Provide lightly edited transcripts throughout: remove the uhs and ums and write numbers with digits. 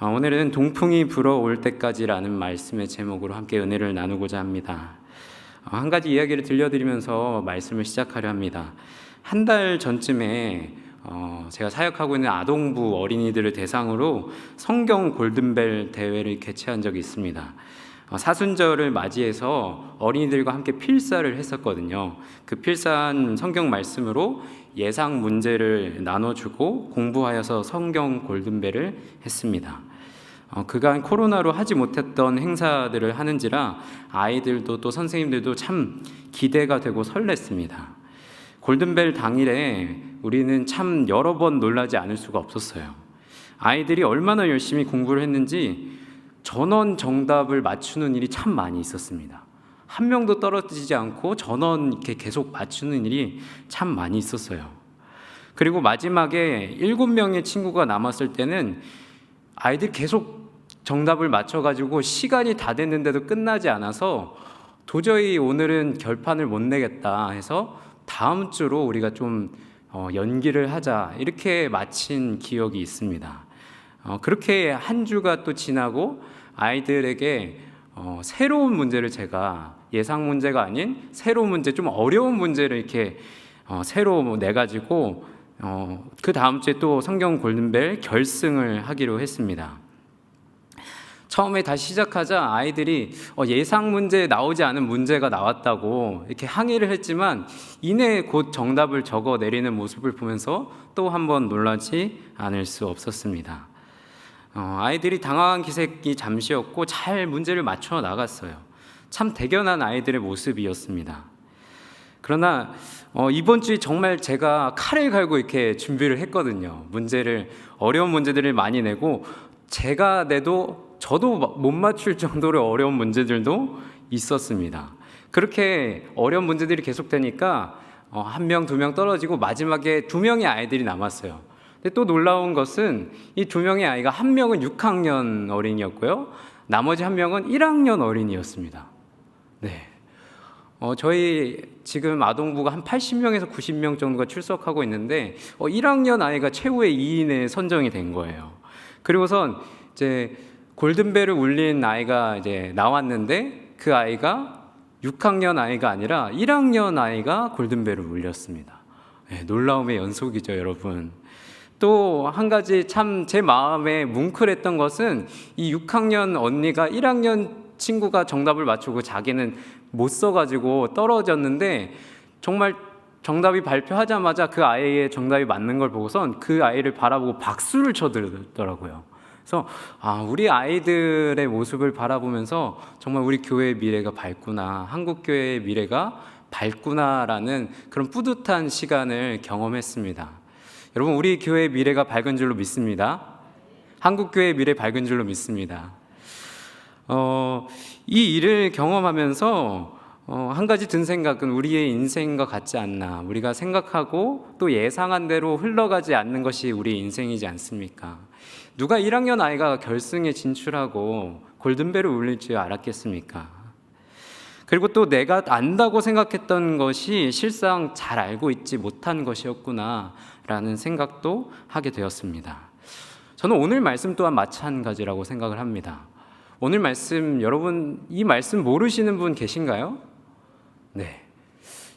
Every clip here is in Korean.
오늘은 동풍이 불어올 때까지라는 말씀의 제목으로 함께 은혜를 나누고자 합니다. 한 가지 이야기를 들려드리면서 말씀을 시작하려 합니다. 한 달 전쯤에 제가 사역하고 있는 아동부 어린이들을 대상으로 성경 골든벨 대회를 개최한 적이 있습니다. 사순절을 맞이해서 어린이들과 함께 필사를 했었거든요. 그 필사한 성경 말씀으로 예상 문제를 나눠주고 공부하여서 성경 골든벨을 했습니다. 그간 코로나로 하지 못했던 행사들을 하는지라 아이들도 또 선생님들도 참 기대가 되고 설렜습니다. 골든벨 당일에 우리는 참 여러 번 놀라지 않을 수가 없었어요. 아이들이 얼마나 열심히 공부를 했는지 전원 정답을 맞추는 일이 참 많이 있었습니다. 한 명도 떨어지지 않고 전원 이렇게 계속 맞추는 일이 참 많이 있었어요. 그리고 마지막에 7명의 친구가 남았을 때는 아이들 계속 정답을 맞춰가지고 시간이 다 됐는데도 끝나지 않아서 도저히 오늘은 결판을 못 내겠다 해서 다음 주로 우리가 좀 연기를 하자 이렇게 마친 기억이 있습니다. 그렇게 한 주가 또 지나고 아이들에게 새로운 문제를 제가 예상 문제가 아닌 새로운 문제, 좀 어려운 문제를 이렇게 새로 내가지고 그 다음 주에 또 성경 골든벨 결승을 하기로 했습니다. 처음에 다시 시작하자 아이들이 예상 문제에 나오지 않은 문제가 나왔다고 이렇게 항의를 했지만 이내 곧 정답을 적어 내리는 모습을 보면서 또 한번 놀라지 않을 수 없었습니다. 아이들이 당황한 기색이 잠시였고 잘 문제를 맞춰 나갔어요. 참 대견한 아이들의 모습이었습니다. 그러나 이번 주에 정말 제가 칼을 갈고 이렇게 준비를 했거든요. 어려운 문제들을 많이 내고 제가 내도 저도 못 맞출 정도로 어려운 문제들도 있었습니다. 그렇게 어려운 문제들이 계속되니까 1명, 2명 떨어지고 마지막에 2명의 아이들이 남았어요. 근데 또 놀라운 것은 이 2명의 아이가 1명은 6학년 어린이였고요. 나머지 1명은 1학년 어린이였습니다. 네. 저희 지금 아동부가 한 80명에서 90명 정도가 출석하고 있는데 1학년 아이가 최후의 2인에 선정이 된 거예요. 그리고선 이제 골든벨을 울린 아이가 이제 나왔는데 그 아이가 6학년 아이가 아니라 1학년 아이가 골든벨을 울렸습니다. 네, 놀라움의 연속이죠, 여러분. 또 한 가지 참 제 마음에 뭉클했던 것은 이 6학년 언니가 1학년 친구가 정답을 맞추고 자기는 못 써가지고 떨어졌는데 정말 정답이 발표하자마자 그 아이의 정답이 맞는 걸 보고선 그 아이를 바라보고 박수를 쳐들더라고요. 그래서 우리 아이들의 모습을 바라보면서 정말 우리 교회의 미래가 밝구나, 한국교회의 미래가 밝구나라는 그런 뿌듯한 시간을 경험했습니다. 여러분, 우리 교회의 미래가 밝은 줄로 믿습니다. 한국교회의 미래 밝은 줄로 믿습니다. 이 일을 경험하면서 한 가지 든 생각은 우리의 인생과 같지 않나, 우리가 생각하고 또 예상한 대로 흘러가지 않는 것이 우리의 인생이지 않습니까? 누가 1학년 아이가 결승에 진출하고 골든벨을 울릴 줄 알았겠습니까? 그리고 또 내가 안다고 생각했던 것이 실상 잘 알고 있지 못한 것이었구나 라는 생각도 하게 되었습니다. 저는 오늘 말씀 또한 마찬가지라고 생각을 합니다. 오늘 말씀, 여러분 이 말씀 모르시는 분 계신가요? 네.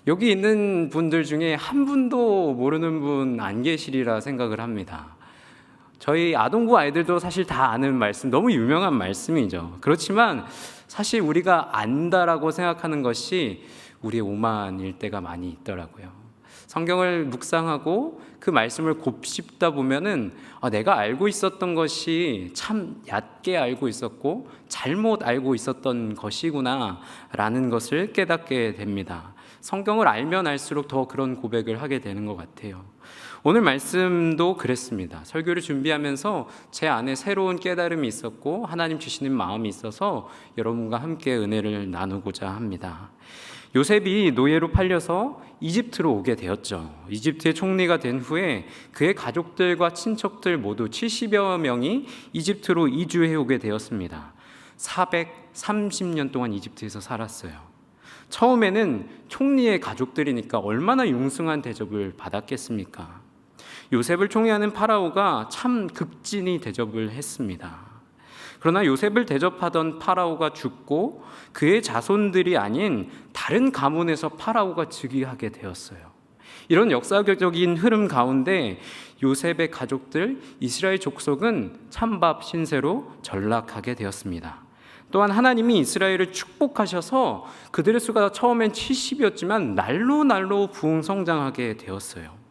여기 있는 분들 중에 한 분도 모르는 분 안 계시리라 생각을 합니다. 저희 아동부 아이들도 사실 다 아는 말씀, 너무 유명한 말씀이죠. 그렇지만 사실 우리가 안다라고 생각하는 것이 우리의 오만일 때가 많이 있더라고요. 성경을 묵상하고 그 말씀을 곱씹다 보면은 내가 알고 있었던 것이 참 얕게 알고 있었고 잘못 알고 있었던 것이구나 라는 것을 깨닫게 됩니다. 성경을 알면 알수록 더 그런 고백을 하게 되는 것 같아요. 오늘 말씀도 그랬습니다. 설교를 준비하면서 제 안에 새로운 깨달음이 있었고 하나님 주시는 마음이 있어서 여러분과 함께 은혜를 나누고자 합니다. 요셉이 노예로 팔려서 이집트로 오게 되었죠. 이집트의 총리가 된 후에 그의 가족들과 친척들 모두 70여 명이 이집트로 이주해 오게 되었습니다. 430년 동안 이집트에서 살았어요. 처음에는 총리의 가족들이니까 얼마나 융숭한 대접을 받았겠습니까? 요셉을 총애하는 파라오가 참 극진히 대접을 했습니다. 그러나 요셉을 대접하던 파라오가 죽고 그의 자손들이 아닌 다른 가문에서 파라오가 즉위하게 되었어요. 이런 역사적인 흐름 가운데 요셉의 가족들 이스라엘 족속은 찬밥 신세로 전락하게 되었습니다. 또한 하나님이 이스라엘을 축복하셔서 그들의 수가 처음엔 70이었지만 날로 부흥성장하게 되었어요.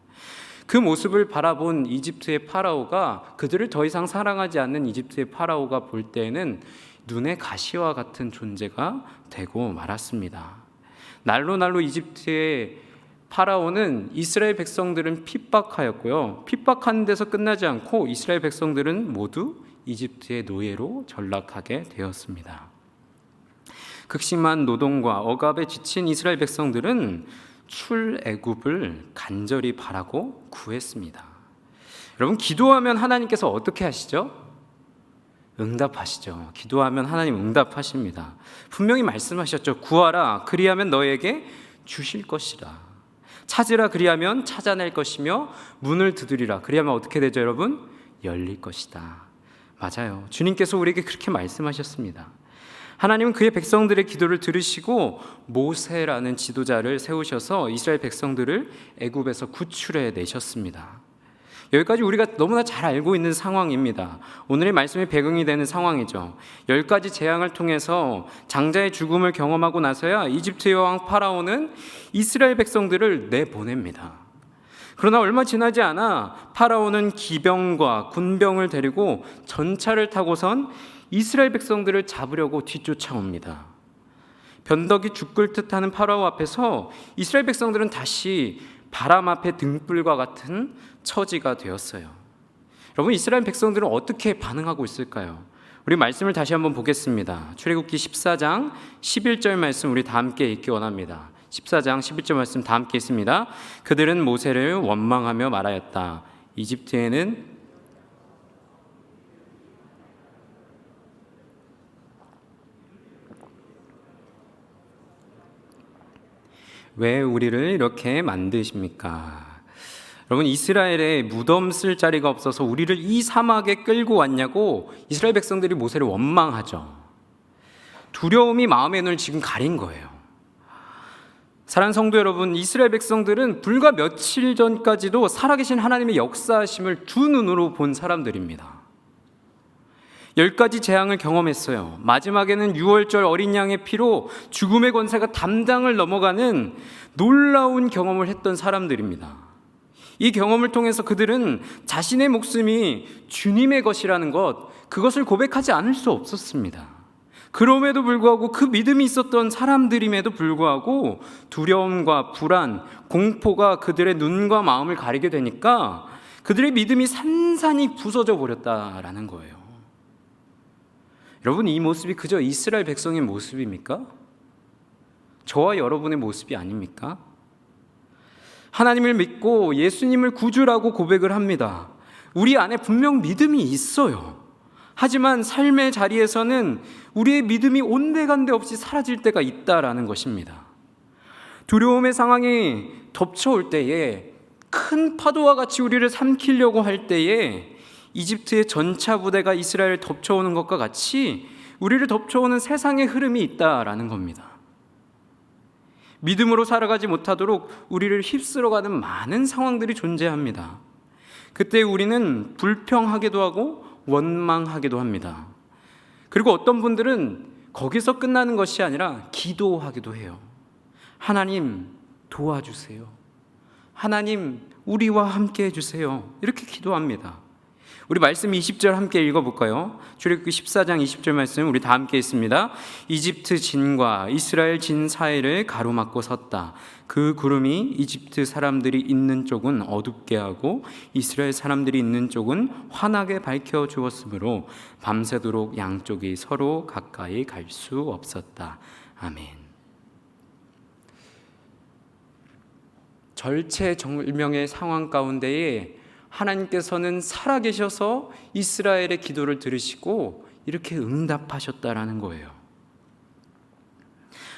그 모습을 바라본 이집트의 파라오가, 그들을 더 이상 사랑하지 않는 이집트의 파라오가 볼 때에는 눈의 가시와 같은 존재가 되고 말았습니다. 날로 이집트의 파라오는 이스라엘 백성들은 핍박하였고요. 핍박하는 데서 끝나지 않고 이스라엘 백성들은 모두 이집트의 노예로 전락하게 되었습니다. 극심한 노동과 억압에 지친 이스라엘 백성들은 출애굽을 간절히 바라고 구했습니다. 여러분, 기도하면 하나님께서 어떻게 하시죠? 응답하시죠. 기도하면 하나님 응답하십니다. 분명히 말씀하셨죠. 구하라 그리하면 너에게 주실 것이라. 찾으라 그리하면 찾아낼 것이며 문을 두드리라 그리하면 어떻게 되죠, 여러분? 열릴 것이다. 맞아요. 주님께서 우리에게 그렇게 말씀하셨습니다. 하나님은 그의 백성들의 기도를 들으시고 모세라는 지도자를 세우셔서 이스라엘 백성들을 애굽에서 구출해 내셨습니다. 여기까지 우리가 너무나 잘 알고 있는 상황입니다. 오늘의 말씀의 배경이 되는 상황이죠. 10가지 재앙을 통해서 장자의 죽음을 경험하고 나서야 이집트의 왕 파라오는 이스라엘 백성들을 내보냅니다. 그러나 얼마 지나지 않아 파라오는 기병과 군병을 데리고 전차를 타고선 이스라엘 백성들을 잡으려고 뒤쫓아옵니다. 변덕이 죽을 듯하는 파라오 앞에서 이스라엘 백성들은 다시 바람 앞에 등불과 같은 처지가 되었어요. 여러분, 이스라엘 백성들은 어떻게 반응하고 있을까요? 우리 말씀을 다시 한번 보겠습니다. 출애굽기 14장 11절 말씀 우리 다 함께 읽기 원합니다. 14장 11절 말씀 다 함께 있습니다. 그들은 모세를 원망하며 말하였다. 이집트에는 왜 우리를 이렇게 만드십니까? 여러분, 이스라엘에 무덤 쓸 자리가 없어서 우리를 이 사막에 끌고 왔냐고 이스라엘 백성들이 모세를 원망하죠. 두려움이 마음의 눈을 지금 가린 거예요. 사랑하는 성도 여러분, 이스라엘 백성들은 불과 며칠 전까지도 살아계신 하나님의 역사하심을 두 눈으로 본 사람들입니다. 10가지 재앙을 경험했어요. 마지막에는 유월절 어린 양의 피로 죽음의 권세가 담당을 넘어가는 놀라운 경험을 했던 사람들입니다. 이 경험을 통해서 그들은 자신의 목숨이 주님의 것이라는 것, 그것을 고백하지 않을 수 없었습니다. 그럼에도 불구하고 그 믿음이 있었던 사람들임에도 불구하고 두려움과 불안, 공포가 그들의 눈과 마음을 가리게 되니까 그들의 믿음이 산산이 부서져 버렸다라는 거예요. 여러분, 이 모습이 그저 이스라엘 백성의 모습입니까? 저와 여러분의 모습이 아닙니까? 하나님을 믿고 예수님을 구주라고 고백을 합니다. 우리 안에 분명 믿음이 있어요. 하지만 삶의 자리에서는 우리의 믿음이 온데간데 없이 사라질 때가 있다라는 것입니다. 두려움의 상황이 덮쳐올 때에, 큰 파도와 같이 우리를 삼키려고 할 때에 이집트의 전차 부대가 이스라엘을 덮쳐오는 것과 같이 우리를 덮쳐오는 세상의 흐름이 있다라는 겁니다. 믿음으로 살아가지 못하도록 우리를 휩쓸어가는 많은 상황들이 존재합니다. 그때 우리는 불평하기도 하고 원망하기도 합니다. 그리고 어떤 분들은 거기서 끝나는 것이 아니라 기도하기도 해요. 하나님 도와주세요. 하나님 우리와 함께 해주세요. 이렇게 기도합니다. 우리 말씀 20절 함께 읽어볼까요? 출애굽기 14장 20절 말씀 우리 다 함께 있습니다. 이집트 진과 이스라엘 진 사이를 가로막고 섰다. 그 구름이 이집트 사람들이 있는 쪽은 어둡게 하고 이스라엘 사람들이 있는 쪽은 환하게 밝혀 주었으므로 밤새도록 양쪽이 서로 가까이 갈 수 없었다. 아멘. 절체절명의 상황 가운데에 하나님께서는 살아계셔서 이스라엘의 기도를 들으시고 이렇게 응답하셨다라는 거예요.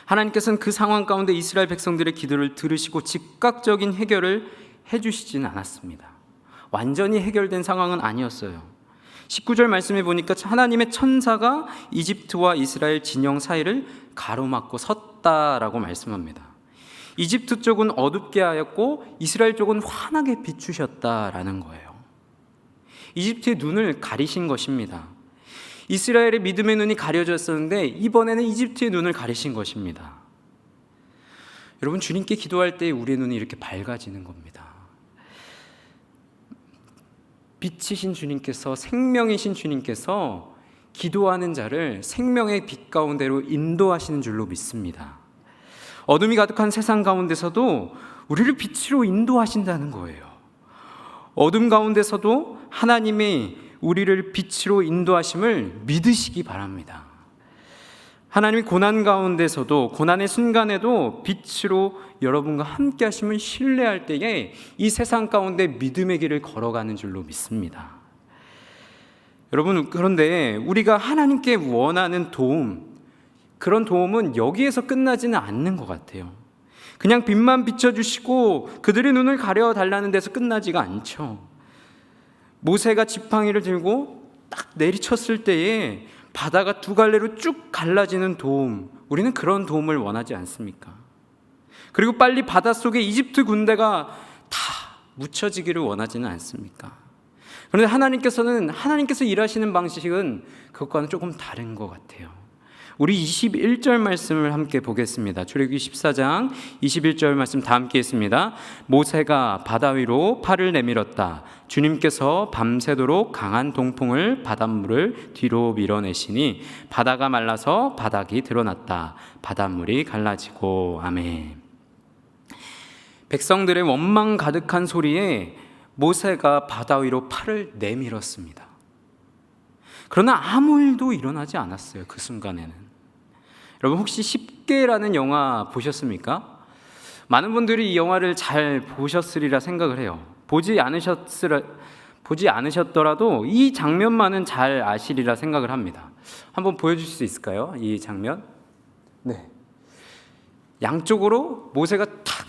하나님께서는 그 상황 가운데 이스라엘 백성들의 기도를 들으시고 즉각적인 해결을 해주시지는 않았습니다. 완전히 해결된 상황은 아니었어요. 19절 말씀해 보니까 하나님의 천사가 이집트와 이스라엘 진영 사이를 가로막고 섰다라고 말씀합니다. 이집트 쪽은 어둡게 하였고 이스라엘 쪽은 환하게 비추셨다라는 거예요. 이집트의 눈을 가리신 것입니다. 이스라엘의 믿음의 눈이 가려졌었는데 이번에는 이집트의 눈을 가리신 것입니다. 여러분, 주님께 기도할 때 우리의 눈이 이렇게 밝아지는 겁니다. 빛이신 주님께서, 생명이신 주님께서 기도하는 자를 생명의 빛 가운데로 인도하시는 줄로 믿습니다. 어둠이 가득한 세상 가운데서도 우리를 빛으로 인도하신다는 거예요. 어둠 가운데서도 하나님이 우리를 빛으로 인도하심을 믿으시기 바랍니다. 하나님이 고난 가운데서도, 고난의 순간에도 빛으로 여러분과 함께 하심을 신뢰할 때에 이 세상 가운데 믿음의 길을 걸어가는 줄로 믿습니다. 여러분, 그런데 우리가 하나님께 원하는 도움, 그런 도움은 여기에서 끝나지는 않는 것 같아요. 그냥 빛만 비춰주시고 그들의 눈을 가려달라는 데서 끝나지가 않죠. 모세가 지팡이를 들고 딱 내리쳤을 때에 바다가 두 갈래로 쭉 갈라지는 도움, 우리는 그런 도움을 원하지 않습니까? 그리고 빨리 바닷속에 이집트 군대가 다 묻혀지기를 원하지는 않습니까? 그런데 하나님께서 일하시는 방식은 그것과는 조금 다른 것 같아요. 우리 21절 말씀을 함께 보겠습니다. 출애굽기 14장 21절 말씀 다 함께 했습니다. 모세가 바다 위로 팔을 내밀었다. 주님께서 밤새도록 강한 동풍을 바닷물을 뒤로 밀어내시니 바다가 말라서 바닥이 드러났다. 바닷물이 갈라지고. 아멘. 백성들의 원망 가득한 소리에 모세가 바다 위로 팔을 내밀었습니다. 그러나 아무 일도 일어나지 않았어요. 그 순간에는. 여러분, 혹시 10개라는 영화 보셨습니까? 많은 분들이 이 영화를 잘 보셨으리라 생각을 해요. 보지 않으셨더라도 이 장면만은 잘 아시리라 생각을 합니다. 한번 보여주실 수 있을까요? 이 장면. 네. 양쪽으로 모세가 탁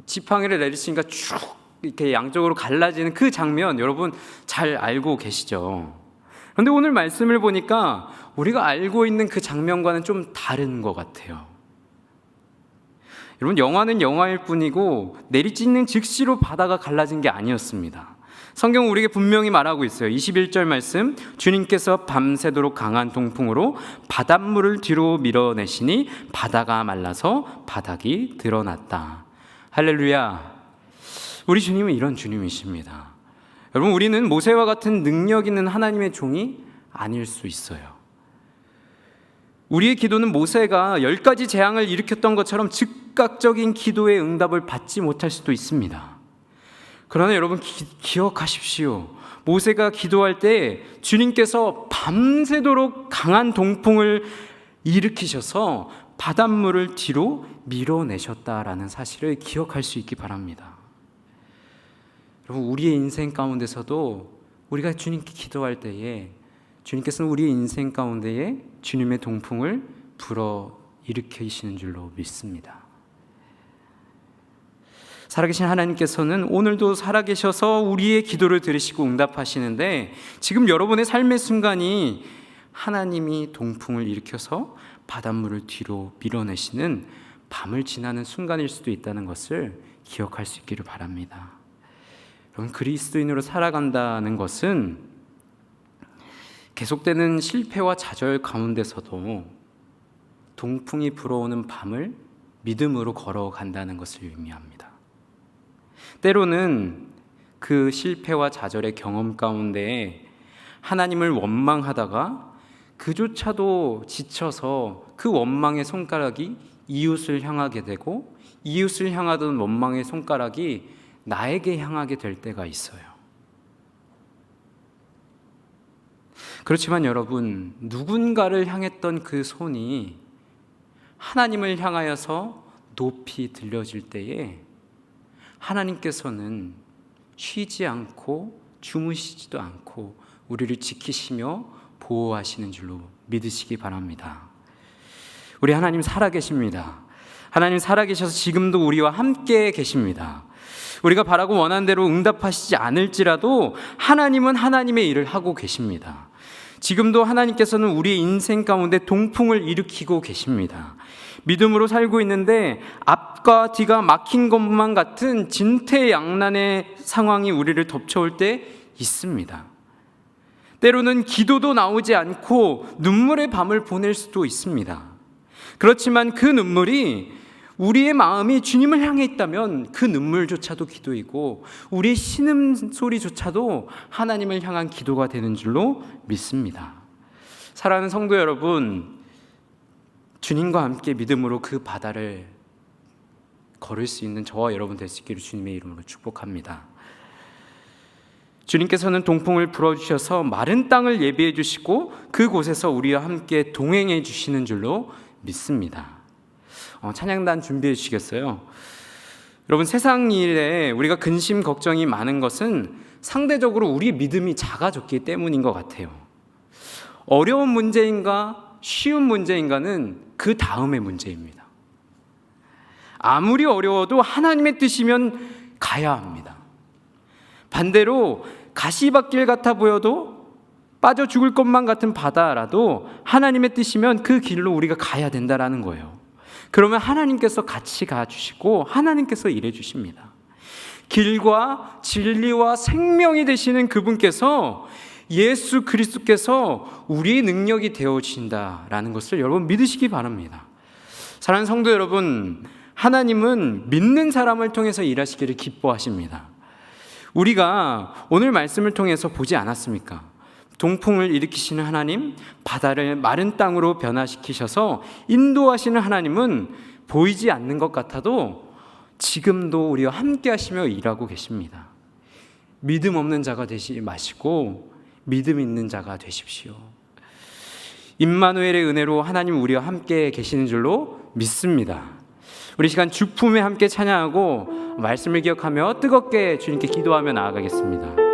지팡이를 내리시니까 쭉 이렇게 양쪽으로 갈라지는 그 장면, 여러분 잘 알고 계시죠? 그런데 오늘 말씀을 보니까 우리가 알고 있는 그 장면과는 좀 다른 것 같아요. 여러분, 영화는 영화일 뿐이고 내리찢는 즉시로 바다가 갈라진 게 아니었습니다. 성경은 우리에게 분명히 말하고 있어요. 21절 말씀, 주님께서 밤새도록 강한 동풍으로 바닷물을 뒤로 밀어내시니 바다가 말라서 바닥이 드러났다. 할렐루야. 우리 주님은 이런 주님이십니다. 여러분, 우리는 모세와 같은 능력 있는 하나님의 종이 아닐 수 있어요. 우리의 기도는 모세가 10가지 재앙을 일으켰던 것처럼 즉각적인 기도의 응답을 받지 못할 수도 있습니다. 그러나 여러분, 기억하십시오. 모세가 기도할 때 주님께서 밤새도록 강한 동풍을 일으키셔서 바닷물을 뒤로 밀어내셨다라는 사실을 기억할 수 있기 바랍니다. 여러분, 우리의 인생 가운데서도 우리가 주님께 기도할 때에 주님께서는 우리의 인생 가운데에 주님의 동풍을 불어 일으키시는 줄로 믿습니다. 살아계신 하나님께서는 오늘도 살아계셔서 우리의 기도를 들으시고 응답하시는데, 지금 여러분의 삶의 순간이 하나님이 동풍을 일으켜서 바닷물을 뒤로 밀어내시는 밤을 지나는 순간일 수도 있다는 것을 기억할 수 있기를 바랍니다. 여러분, 그리스도인으로 살아간다는 것은 계속되는 실패와 좌절 가운데서도 동풍이 불어오는 밤을 믿음으로 걸어간다는 것을 의미합니다. 때로는 그 실패와 좌절의 경험 가운데 하나님을 원망하다가 그조차도 지쳐서 그 원망의 손가락이 이웃을 향하게 되고, 이웃을 향하던 원망의 손가락이 나에게 향하게 될 때가 있어요. 그렇지만 여러분, 누군가를 향했던 그 손이 하나님을 향하여서 높이 들려질 때에 하나님께서는 쉬지 않고 주무시지도 않고 우리를 지키시며 보호하시는 줄로 믿으시기 바랍니다. 우리 하나님 살아계십니다. 하나님 살아계셔서 지금도 우리와 함께 계십니다. 우리가 바라고 원하는 대로 응답하시지 않을지라도 하나님은 하나님의 일을 하고 계십니다. 지금도 하나님께서는 우리의 인생 가운데 동풍을 일으키고 계십니다. 믿음으로 살고 있는데 앞과 뒤가 막힌 것만 같은 진퇴양난의 상황이 우리를 덮쳐올 때 있습니다. 때로는 기도도 나오지 않고 눈물의 밤을 보낼 수도 있습니다. 그렇지만 그 눈물이 우리의 마음이 주님을 향해 있다면 그 눈물조차도 기도이고 우리의 신음소리조차도 하나님을 향한 기도가 되는 줄로 믿습니다. 사랑하는 성도 여러분, 주님과 함께 믿음으로 그 바다를 걸을 수 있는 저와 여러분 될 수 있기를 주님의 이름으로 축복합니다. 주님께서는 동풍을 불어주셔서 마른 땅을 예비해 주시고 그곳에서 우리와 함께 동행해 주시는 줄로 믿습니다. 찬양단 준비해 주시겠어요? 여러분, 세상 일에 우리가 근심 걱정이 많은 것은 상대적으로 우리의 믿음이 작아졌기 때문인 것 같아요. 어려운 문제인가 쉬운 문제인가는 그 다음의 문제입니다. 아무리 어려워도 하나님의 뜻이면 가야 합니다. 반대로 가시밭길 같아 보여도 빠져 죽을 것만 같은 바다라도 하나님의 뜻이면 그 길로 우리가 가야 된다라는 거예요. 그러면 하나님께서 같이 가주시고 하나님께서 일해 주십니다. 길과 진리와 생명이 되시는 그분께서, 예수 그리스도께서 우리의 능력이 되어주신다라는 것을 여러분 믿으시기 바랍니다. 사랑하는 성도 여러분, 하나님은 믿는 사람을 통해서 일하시기를 기뻐하십니다. 우리가 오늘 말씀을 통해서 보지 않았습니까? 동풍을 일으키시는 하나님, 바다를 마른 땅으로 변화시키셔서 인도하시는 하나님은 보이지 않는 것 같아도 지금도 우리와 함께 하시며 일하고 계십니다. 믿음 없는 자가 되지 마시고 믿음 있는 자가 되십시오. 임마누엘의 은혜로 하나님 우리와 함께 계시는 줄로 믿습니다. 우리 시간 주품에 함께 찬양하고 말씀을 기억하며 뜨겁게 주님께 기도하며 나아가겠습니다.